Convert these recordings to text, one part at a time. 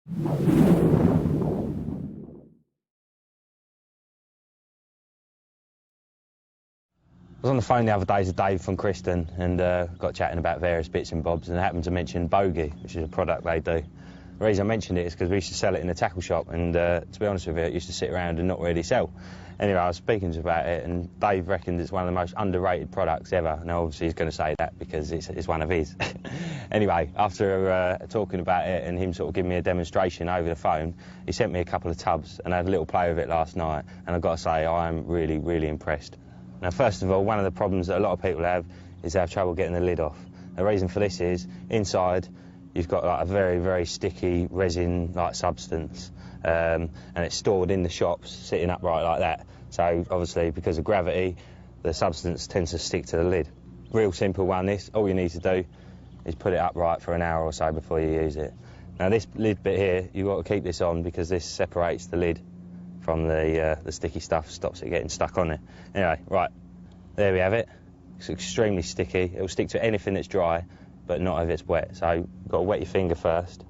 I was on the phone the other day to Dave from Kryston and got chatting about various bits and bobs, and I happened to mention Bogey, which is a product they do. The reason I mentioned it is because we used to sell it in the tackle shop, and to be honest with you, it used to sit around and not really sell. Anyway, I was speaking to him about it, and Dave reckons it's one of the most underrated products ever. Now, obviously, he's going to say that because it's one of his. Anyway, after talking about it and him sort of giving me a demonstration over the phone, he sent me a couple of tubs, and I had a little play with it last night, and I've got to say, I am really, really impressed. Now, first of all, one of the problems that a lot of people have is they have trouble getting the lid off. The reason for this is, inside, you've got like a very, very sticky resin-like substance, and it's stored in the shops, sitting upright like that. So, obviously, because of gravity, the substance tends to stick to the lid. Real simple one, this. All you need to do is put it upright for an hour or so before you use it. Now, this lid bit here, you've got to keep this on because this separates the lid from the sticky stuff, stops it getting stuck on it. Anyway, right, there we have it. It's extremely sticky. It'll stick to anything that's dry, but not if it's wet. So you've got to wet your finger first.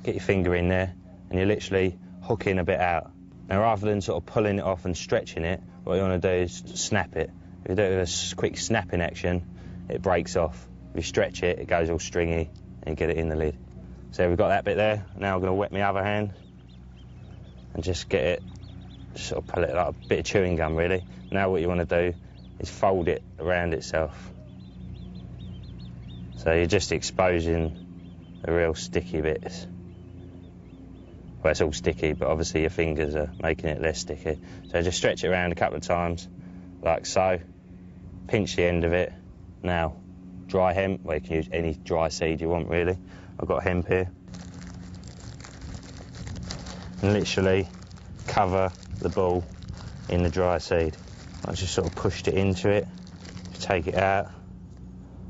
Get your finger in there, and you're literally hooking a bit out. Now, rather than sort of pulling it off and stretching it, what you want to do is snap it. If you do it with a quick snapping action, it breaks off. If you stretch it, it goes all stringy, and you get it in the lid. So we've got that bit there. Now I'm going to wet my other hand and just get it, sort of pull it like a bit of chewing gum, really. Now what you want to do is fold it around itself. So you're just exposing the real sticky bits. Well, it's all sticky, but obviously your fingers are making it less sticky. So just stretch it around a couple of times, like so. Pinch the end of it. Now, dry hemp, well, you can use any dry seed you want, really. I've got hemp here. And literally cover the ball in the dry seed. I just sort of pushed it into it, take it out.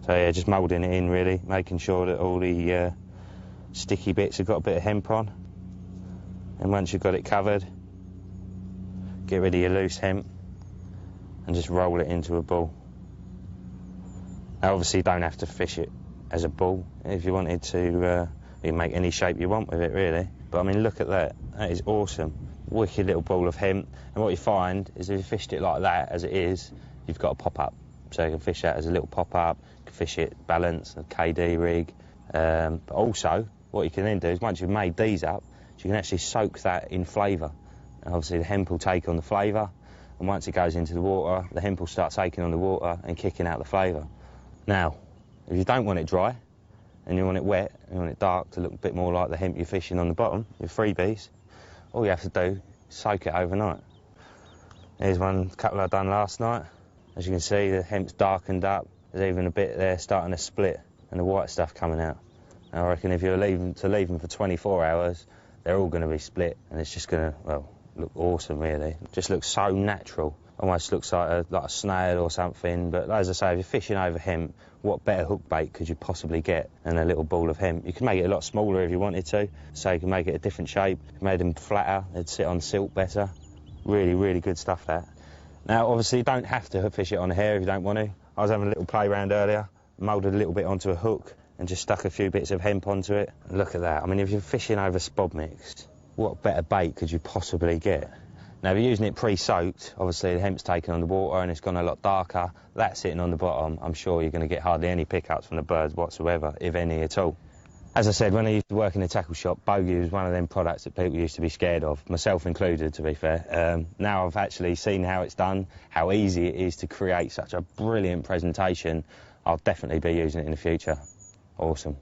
So yeah, just moulding it in, really, making sure that all the sticky bits have got a bit of hemp on. And once you've got it covered, get rid of your loose hemp and just roll it into a ball. Now, obviously, you don't have to fish it as a ball. If you wanted to, you can make any shape you want with it, really. But I mean, look at that. That is awesome. Wicked little ball of hemp. And what you find is if you fished it like that, as it is, you've got a pop-up. So you can fish that as a little pop-up. You can fish it balance, a KD rig. But also, what you can then do is once you've made these up, you can actually soak that in flavour. And obviously, the hemp will take on the flavour. And once it goes into the water, the hemp will start taking on the water and kicking out the flavour. Now, if you don't want it dry, and you want it wet, and you want it dark to look a bit more like the hemp you're fishing on the bottom, your freebies, all you have to do is soak it overnight. Here's one couple I've done last night. As you can see, the hemp's darkened up. There's even a bit there starting to split, and the white stuff coming out. And I reckon if you leave them for 24 hours, they're all going to be split, and it's just going to, well, look awesome, really. It just looks so natural. Almost looks like a snail or something, but as I say, if you're fishing over hemp, what better hook bait could you possibly get than a little ball of hemp? You can make it a lot smaller if you wanted to, so you can make it a different shape. You can make them flatter, they'd sit on silt better. Really, really good stuff, that. Now, obviously, you don't have to fish it on a hair if you don't want to. I was having a little play around earlier, moulded a little bit onto a hook and just stuck a few bits of hemp onto it. And look at that. I mean, if you're fishing over spod mixed, what better bait could you possibly get? Now, if you're using it pre-soaked, obviously the hemp's taken on the water and it's gone a lot darker. That's sitting on the bottom. I'm sure you're going to get hardly any pickups from the birds whatsoever, if any at all. As I said, when I used to work in a tackle shop, Bogey was one of them products that people used to be scared of, myself included, to be fair. Now I've actually seen how it's done, how easy it is to create such a brilliant presentation. I'll definitely be using it in the future. Awesome.